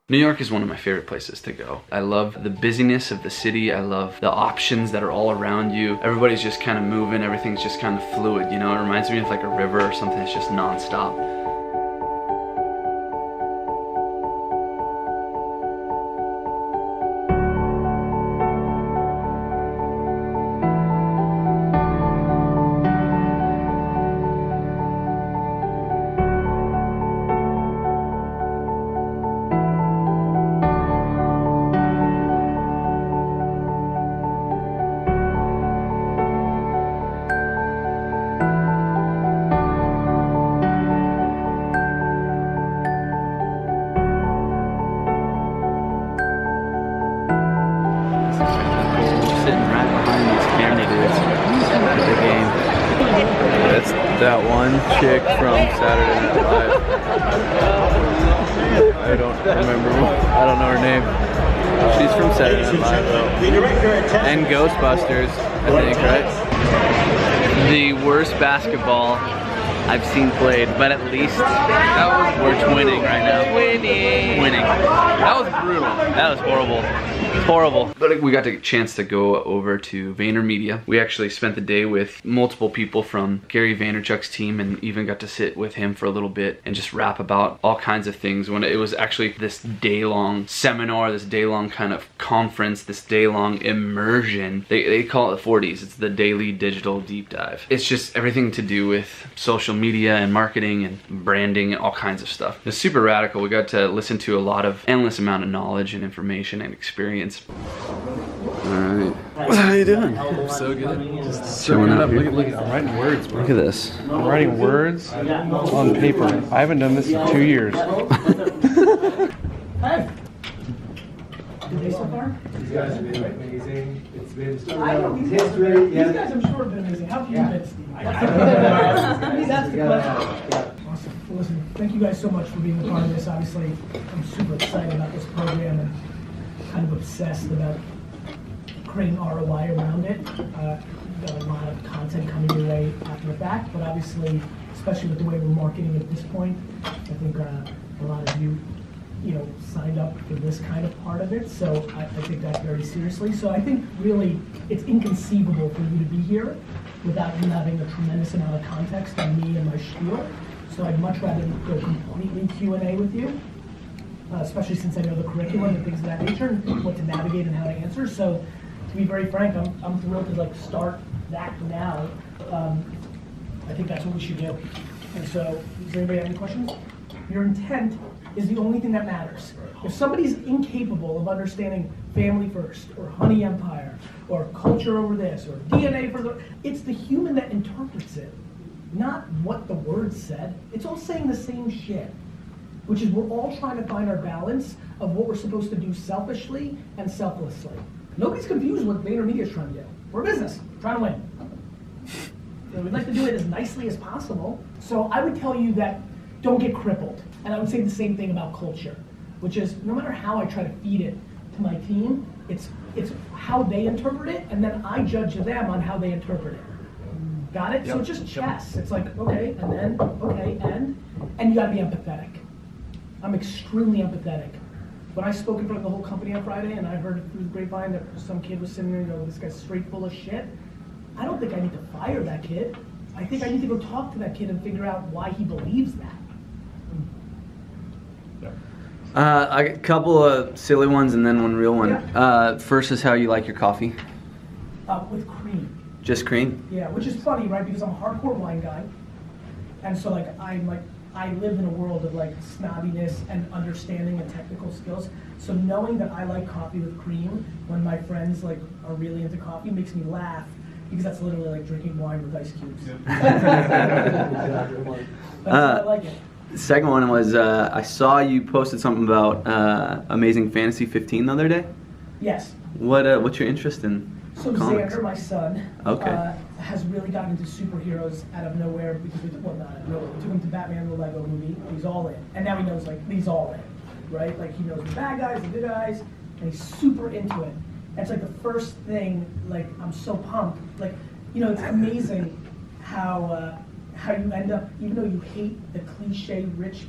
New York is one of my favorite places to go. I love the busyness of the city. I love the options that are all around you. Everybody's just kind of moving. Everything's just kind of fluid, you know? It reminds me of like a river or something that's just nonstop. That's that one chick from Saturday Night Live. I don't know her name. She's from Saturday Night Live though. And Ghostbusters, I think, right? The worst basketball I've seen played, but at least that was worth winning right now. Winning. That was brutal. That was horrible. Horrible. But we got the chance to go over to VaynerMedia. We actually spent the day with multiple people from Gary Vaynerchuk's team and even got to sit with him for a little bit and just rap about all kinds of things. When it was actually this day-long seminar, this day-long kind of conference, this day-long immersion. They call it the 40s. It's the daily digital deep dive. It's just everything to do with social media and marketing and branding and all kinds of stuff. It's super radical. We got to listen to a lot of endless amount of knowledge and information and experience. Alright. How you doing? I'm so good. Just showing up. Look at, I'm writing words, bro. Look at this. I'm writing words on paper. I haven't done this in 2 years. Hey. Good day so far? These guys have been amazing. It's been I know these history. These guys I'm sure have been amazing. How have you been, Steve? That's the question. Awesome. Well, listen, thank you guys so much for being a part of this. Obviously, I'm super excited about this program and kind of obsessed about creating ROI around it. Got a lot of content coming your way after the fact, but obviously, especially with the way we're marketing at this point, I think a lot of you signed up for this kind of part of it, so I take that very seriously. So I think really it's inconceivable for you to be here without you having a tremendous amount of context on me and my spiel. So I'd much rather go completely Q&A with you, especially since I know the curriculum and things of that nature and what to navigate and how to answer. So to be very frank, I'm thrilled to start that now. I think that's what we should do. And so, does anybody have any questions? Your intent is the only thing that matters. If somebody's incapable of understanding family first, or honey empire, or culture over this, or DNA for the, it's the human that interprets it, not what the words said. It's all saying the same shit, which is we're all trying to find our balance of what we're supposed to do selfishly and selflessly. Nobody's confused what VaynerMedia is trying to do. We're a business, trying to win. We'd like to do it as nicely as possible. So I would tell you that don't get crippled. And I would say the same thing about culture, which is no matter how I try to feed it to my team, it's how they interpret it, and then I judge them on how they interpret it. Got it? Yep. So it's just chess. It's like, okay, and then, okay, and you gotta be empathetic. I'm extremely empathetic. When I spoke in front of the whole company on Friday and I heard through the grapevine that some kid was sitting there, this guy's straight full of shit, I don't think I need to fire that kid. I think I need to go talk to that kid and figure out why he believes that. A couple of silly ones and then one real one. Yeah. First is how you like your coffee. With cream. Just cream? Yeah, which is funny, right? Because I'm a hardcore wine guy, and so I live in a world of snobbiness and understanding and technical skills. So knowing that I like coffee with cream when my friends are really into coffee makes me laugh, because that's literally like drinking wine with ice cubes. But I like it. The second one was I saw you posted something about Amazing Fantasy 15 the other day. Yes. What's your interest in comics? Xander, my son, okay. Has really gotten into superheroes out of nowhere because we took him to Batman the Lego movie. He's all in, and now he knows he's all in, right? He knows the bad guys, the good guys, and he's super into it. And it's the first thing. I'm so pumped. It's amazing how you end up, even though you hate the cliche rich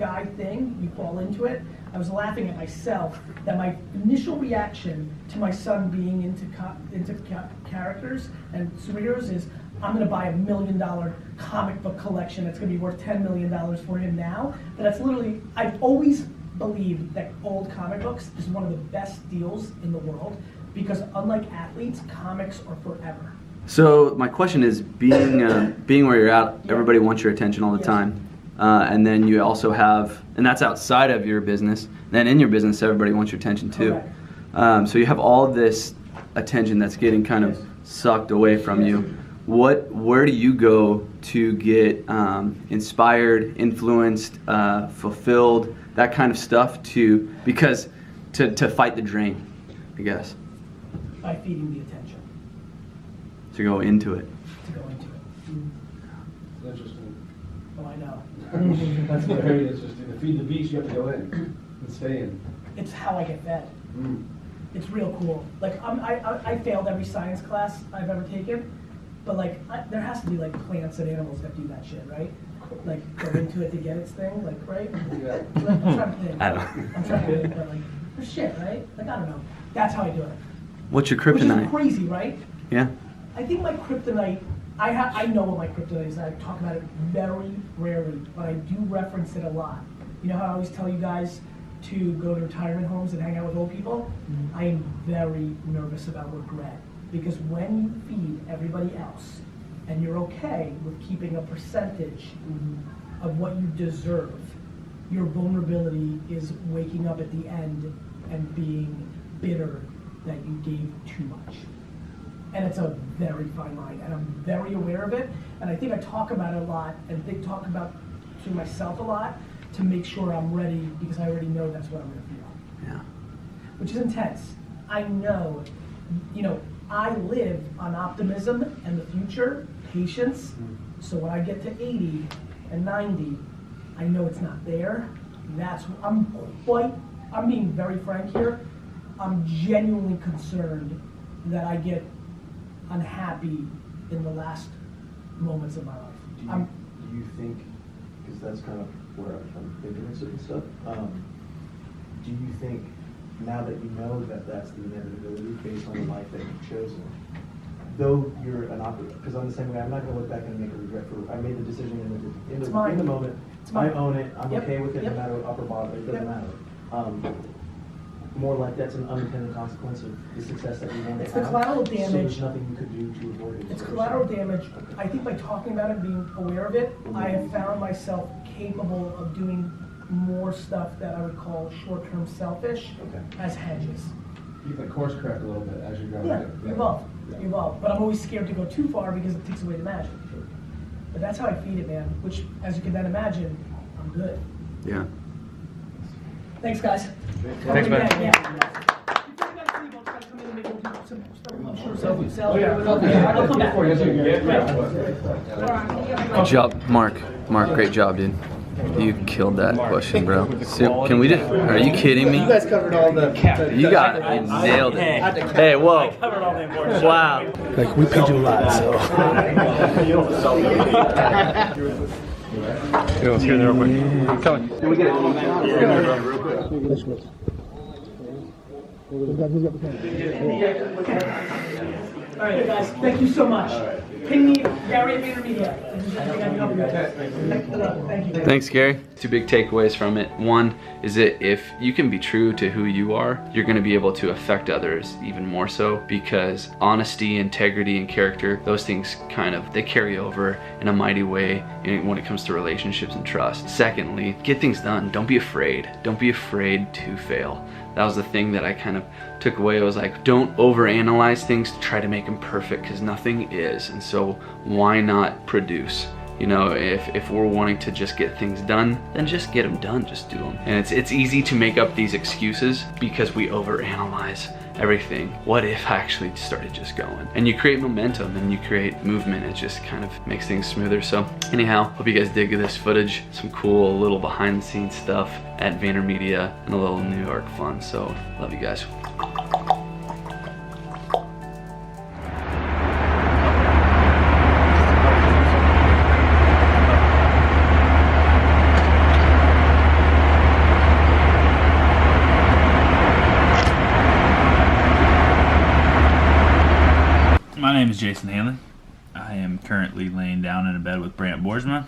guy thing, you fall into it. I was laughing at myself that my initial reaction to my son being into characters and superheroes is, I'm gonna buy $1 million comic book collection that's gonna be worth $10 million for him now. But that's literally, I've always believed that old comic books is one of the best deals in the world, because unlike athletes, comics are forever. So my question is, being where you're at, everybody wants your attention all the time. And then you also have, and that's outside of your business, then in your business everybody wants your attention too. So you have all of this attention that's getting kind of sucked away from you. Where do you go to get inspired, influenced, fulfilled, that kind of stuff to fight the drain, I guess? By feeding the attention. To go into it. To go into it. Interesting. Oh, I know. That's very interesting. To feed the beast, you have to go in and stay in. It's how I get fed. It's real cool. Like I failed every science class I've ever taken, but like there has to be like plants and animals that do that shit, right? Like go into it to get its thing, like right? Yeah. Like, I'm trying to think. I don't. I'm trying to think, but like there's shit, right? Like I don't know. That's how I do it. What's your Which kryptonite? is crazy, right? Yeah. I think my kryptonite, I know what my kryptonite is. I talk about it very rarely, but I do reference it a lot. You know how I always tell you guys to go to retirement homes and hang out with old people? I am very nervous about regret, because when you feed everybody else and you're okay with keeping a percentage of what you deserve, your vulnerability is waking up at the end and being bitter that you gave too much. And it's a very fine line, and I'm very aware of it, and I think I talk about it a lot, and talk about to myself a lot, to make sure I'm ready, because I already know that's what I'm gonna feel. Yeah. Which is intense. I know, you know, I live on optimism and the future, patience, so when I get to 80 and 90, I know it's not there. I'm being very frank here, I'm genuinely concerned that I get unhappy in the last moments of my life. Do you think, because that's kind of where I'm thinking of certain stuff, do you think now that you know that that's the inevitability based on the life that you've chosen, though you're an operator, because I'm the same way, I'm not going to look back and make a regret for, I made the decision in the moment, I own it, I'm okay with it, no matter upper bottom, it doesn't matter. More like that's an unintended consequence of the success that you want to have. It's the collateral damage. So there's nothing you could do to avoid it. It's collateral damage. I think by talking about it, being aware of it, I have found myself capable of doing more stuff that I would call short-term selfish as hedges. You can course correct a little bit as you go. Yeah, evolve. But I'm always scared to go too far because it takes away the magic. But that's how I feed it, man, which, as you can then imagine, I'm good. Yeah. Thanks, guys. Thanks, man. I'll come back. Good job, Mark. Mark, great job, dude. You killed that question, bro. So, can we just, are you kidding me? You guys covered all the. You nailed it. Hey, whoa. Wow. Like, we paid you a lot, so. Yo, let's get in there real quick. Coming. Can we get it? All right, guys, thank you so much. Ping me, Gary at VaynerMedia. If there's anything I can help you guys. Thank you. Thanks, Gary. Two big takeaways from it. One is that if you can be true to who you are, you're going to be able to affect others even more so, because honesty, integrity, and character, those things they carry over in a mighty way when it comes to relationships and trust. Secondly, get things done. Don't be afraid. Don't be afraid to fail. That was the thing that I kind of took away. It was like, don't overanalyze things to try to make them perfect, because nothing is. And so why not produce? You know, if we're wanting to just get things done, then just get them done, just do them. And it's easy to make up these excuses because we overanalyze everything. What if I actually started just going? And you create momentum and you create movement. It just kind of makes things smoother. So anyhow, hope you guys dig this footage. Some cool little behind the scenes stuff at VaynerMedia and a little New York fun. So love you guys. name is Jason Haley. I am currently laying down in a bed with Brant Boersma.